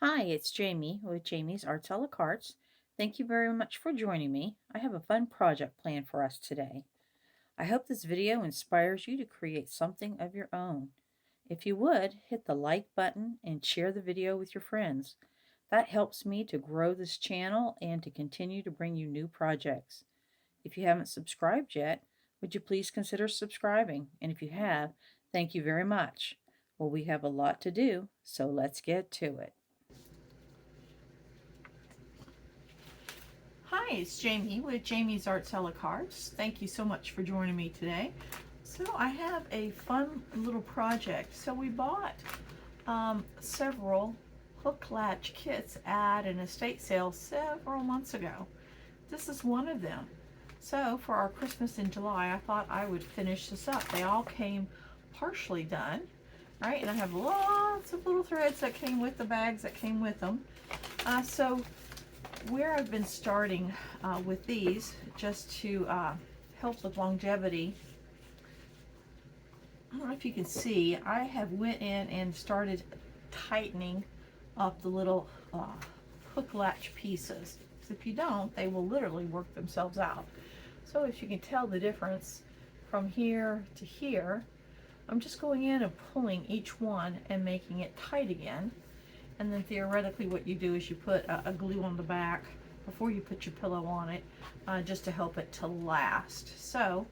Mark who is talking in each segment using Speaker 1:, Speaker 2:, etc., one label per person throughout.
Speaker 1: Hi, it's Jamie with Jamie's Arts a la Cartes. Thank you very much for joining me. I have a fun project planned for us today. I hope this video inspires you to create something of your own. If you would, hit the like button and share the video with your friends. That helps me to grow this channel and to continue to bring you new projects. If you haven't subscribed yet, would you please consider subscribing? And if you have, thank you very much. Well, we have a lot to do, so let's get to it. Hi, it's Jamie with Jamie's Arts a la Cartes. Thank you so much for joining me today. So I have a fun little project. So we bought several hook latch kits at an estate sale several months ago. This is one of them. So for our Christmas in July, I thought I would finish this up. They all came partially done, right? And I have lots of little threads that came with the bags that came with them. So where I've been starting with these, just to help with longevity, I don't know if you can see, I have went in and started tightening up the little hook latch pieces. So if you don't, they will literally work themselves out. So if you can tell the difference from here to here, I'm just going in and pulling each one and making it tight again. And then theoretically what you do is you put a glue on the back before you put your pillow on it, just to help it to last. So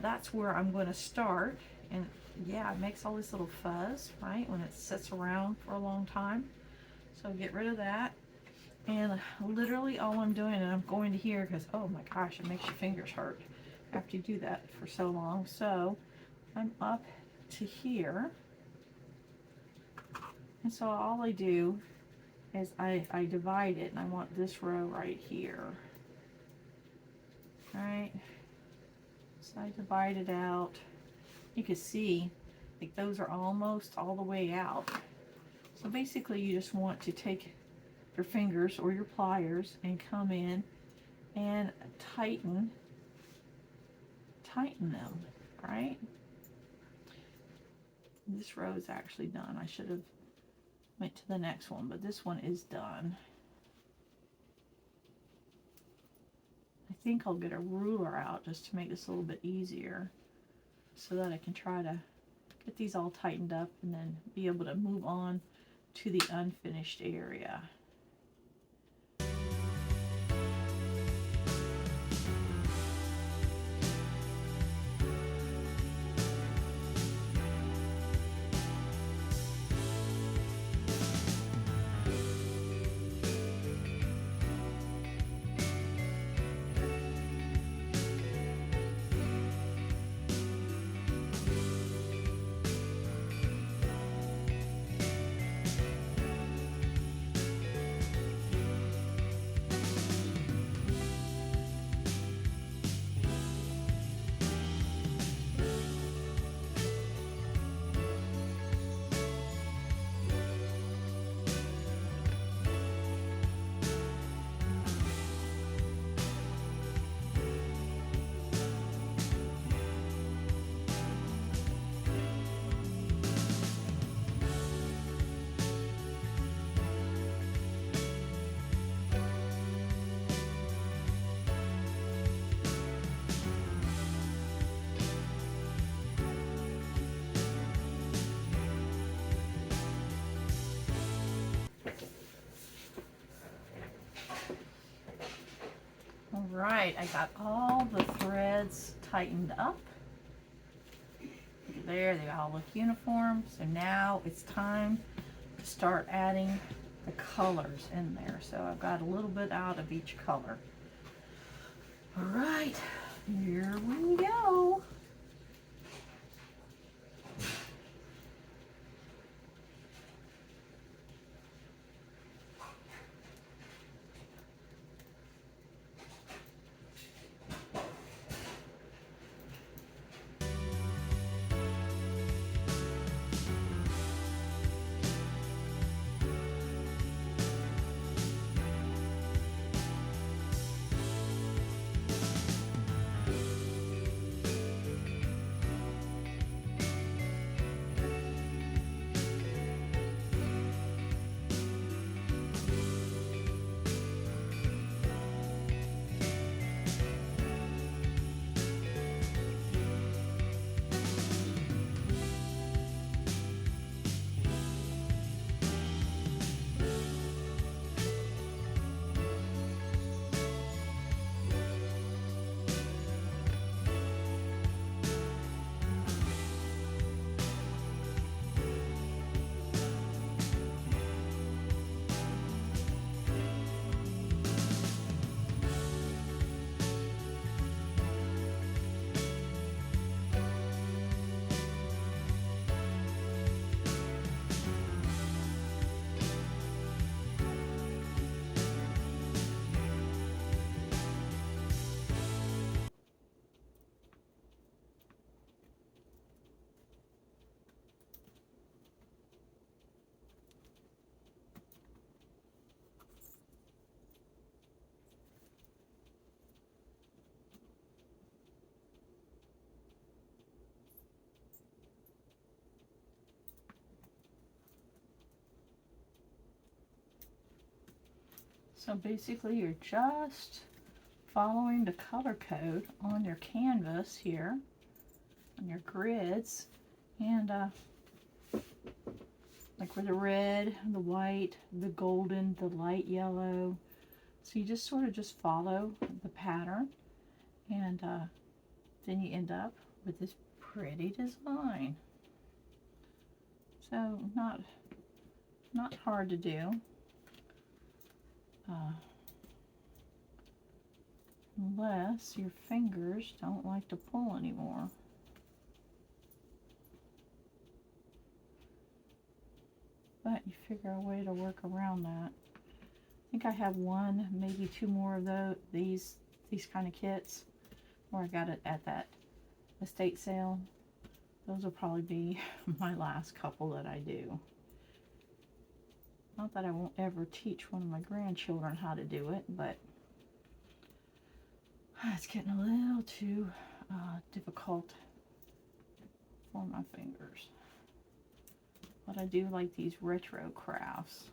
Speaker 1: that's where I'm going to start. And yeah, it makes all this little fuzz, right, when it sits around for a long time. So get rid of that. And literally all I'm doing, and I'm going to here because, oh my gosh, it makes your fingers hurt after you do that for so long. So I'm up to here. And so all I do is I divide it, and I want this row right here. All right, so I divide it out. You can see, like, those are almost all the way out. So basically you just want to take your fingers or your pliers and come in and tighten them, right? This row is actually done. I should have went to the next one, but this one is done. I think I'll get a ruler out just to make this a little bit easier so that I can try to get these all tightened up and then be able to move on to the unfinished area. Right, I got all the threads tightened up. There, they all look uniform. So now it's time to start adding the colors in there. So I've got a little bit out of each color. All right, here we go. So basically you're just following the color code on your canvas here, on your grids, and like with the red, the white, the golden, the light yellow. So you just sort of just follow the pattern, and then you end up with this pretty design. So not hard to do. Unless your fingers don't like to pull anymore. But you figure a way to work around that. I think I have one, maybe two more of these kind of kits, where I got it at that estate sale. Those will probably be my last couple that I do. Not that I won't ever teach one of my grandchildren how to do it, but it's getting a little too difficult for my fingers. But I do like these retro crafts.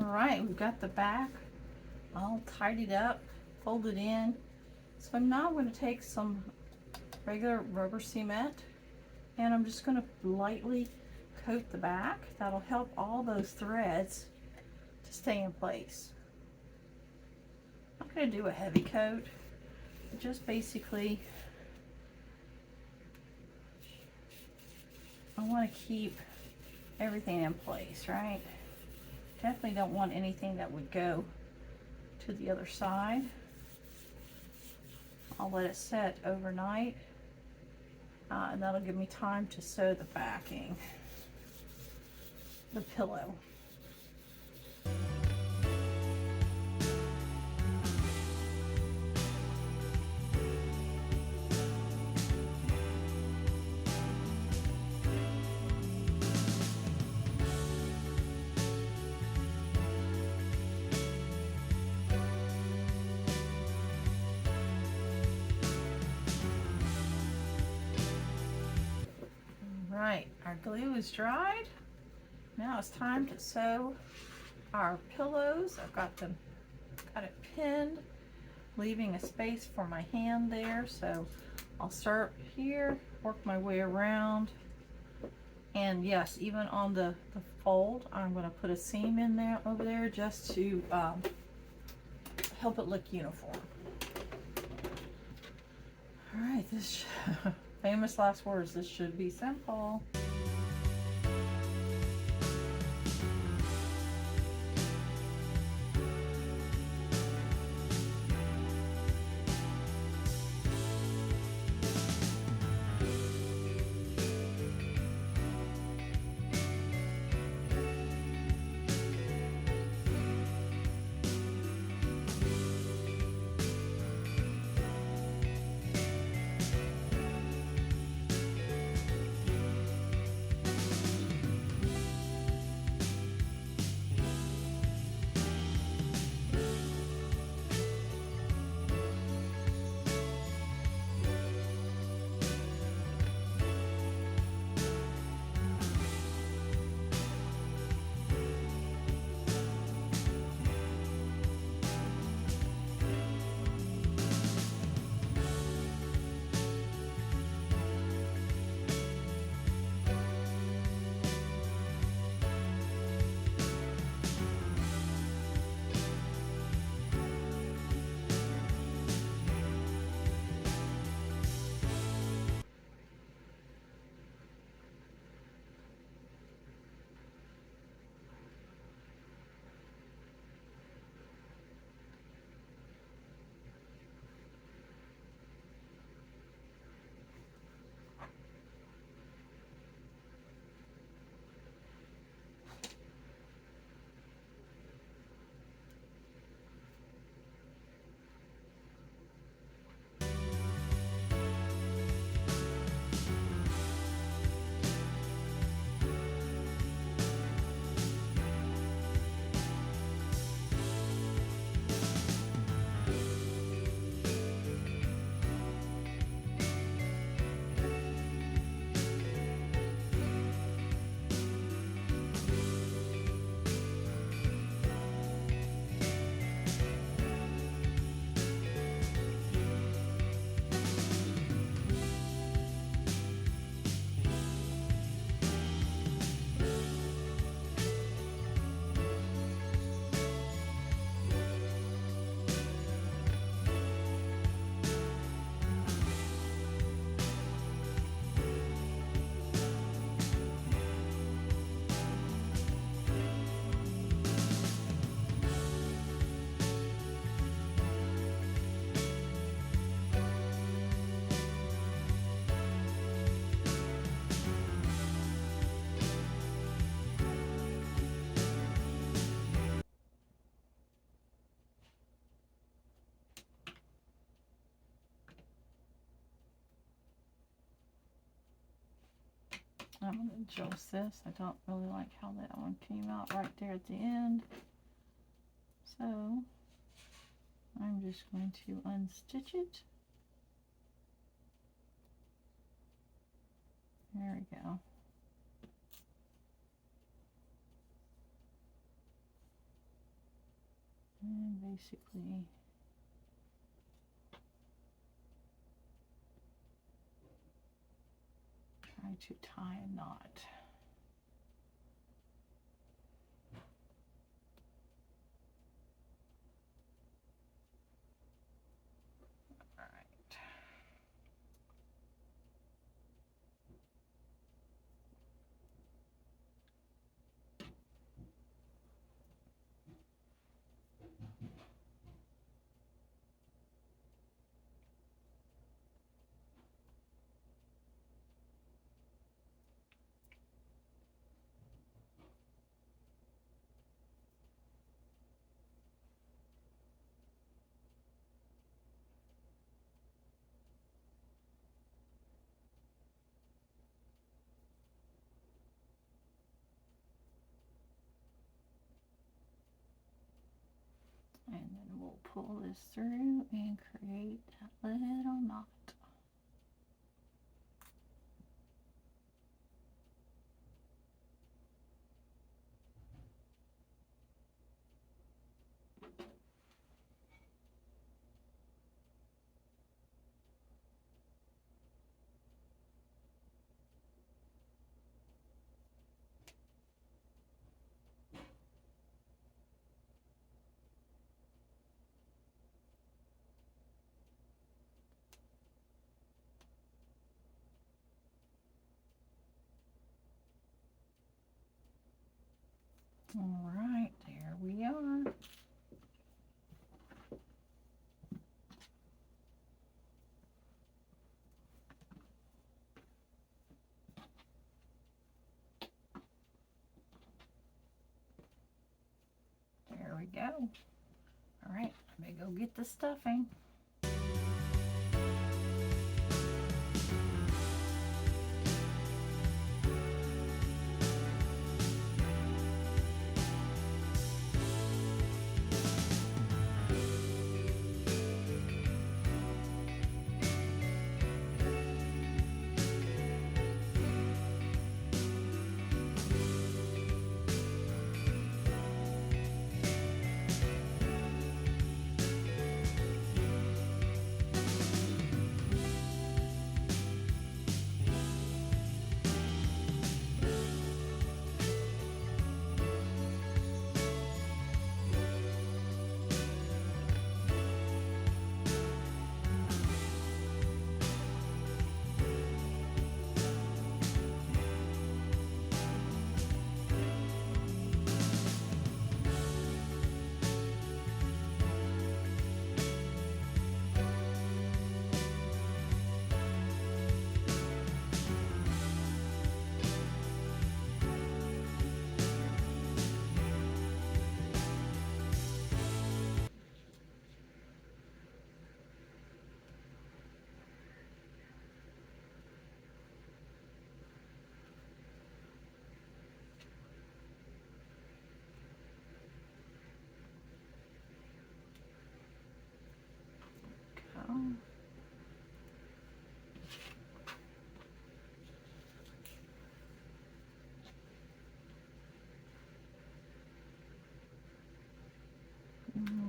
Speaker 1: Alright, we've got the back all tidied up, folded in. So now I'm going to take some regular rubber cement, and I'm just going to lightly coat the back. That'll help all those threads to stay in place. I'm not going to do a heavy coat, just basically I want to keep everything in place, right? Definitely don't want anything that would go to the other side. I'll let it set overnight, and that'll give me time to sew the backing, the pillow. Right, our glue is dried. Now it's time to sew our pillows. I've got it pinned, leaving a space for my hand there. So I'll start here, work my way around, and yes, even on the fold, I'm going to put a seam in there over there just to help it look uniform. All right, this famous last words. This should be simple. I'm going to adjust this. I don't really like how that one came out right there at the end. So I'm just going to unstitch it. There we go. And basically try to tie a knot. And then we'll pull this through and create that little knot. All right, there we are. There we go. All right, let me go get the stuffing. Go.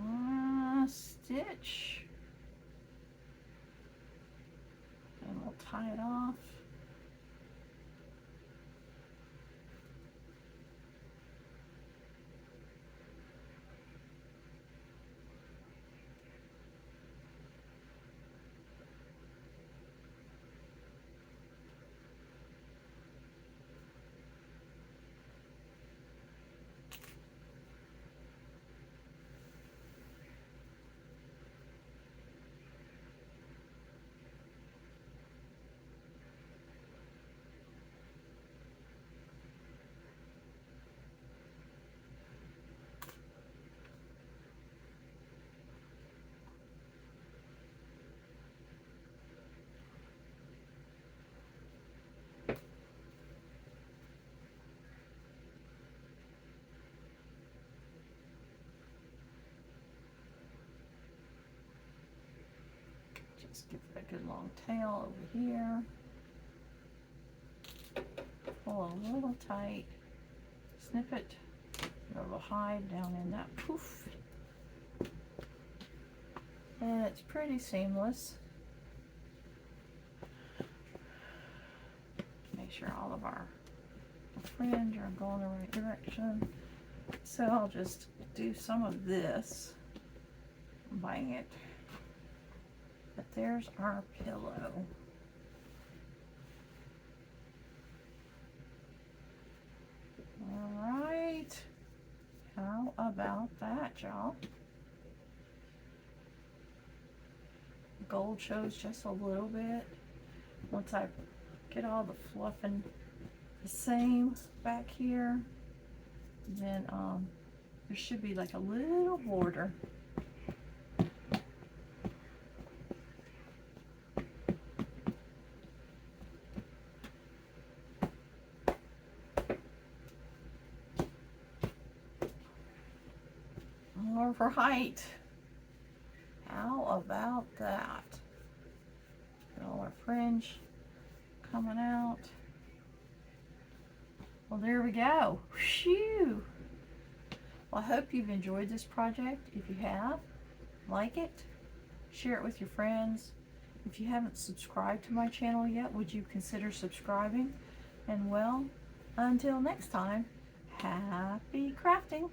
Speaker 1: Last stitch. And we'll tie it off. Give it a good long tail over here. Pull a little tight. Snip it. A little hide down in that poof. And it's pretty seamless. Make sure all of our fringe are going the right direction. So I'll just do some of this. Bang it. But there's our pillow. All right. How about that, y'all? Gold shows just a little bit. Once I get all the fluffing the same back here, then there should be like a little border. More for height. How about that? Got all our fringe coming out. Well, there we go. Phew. Well, I hope you've enjoyed this project. If you have, like it, share it with your friends. If you haven't subscribed to my channel yet, would you consider subscribing? And well, until next time, happy crafting.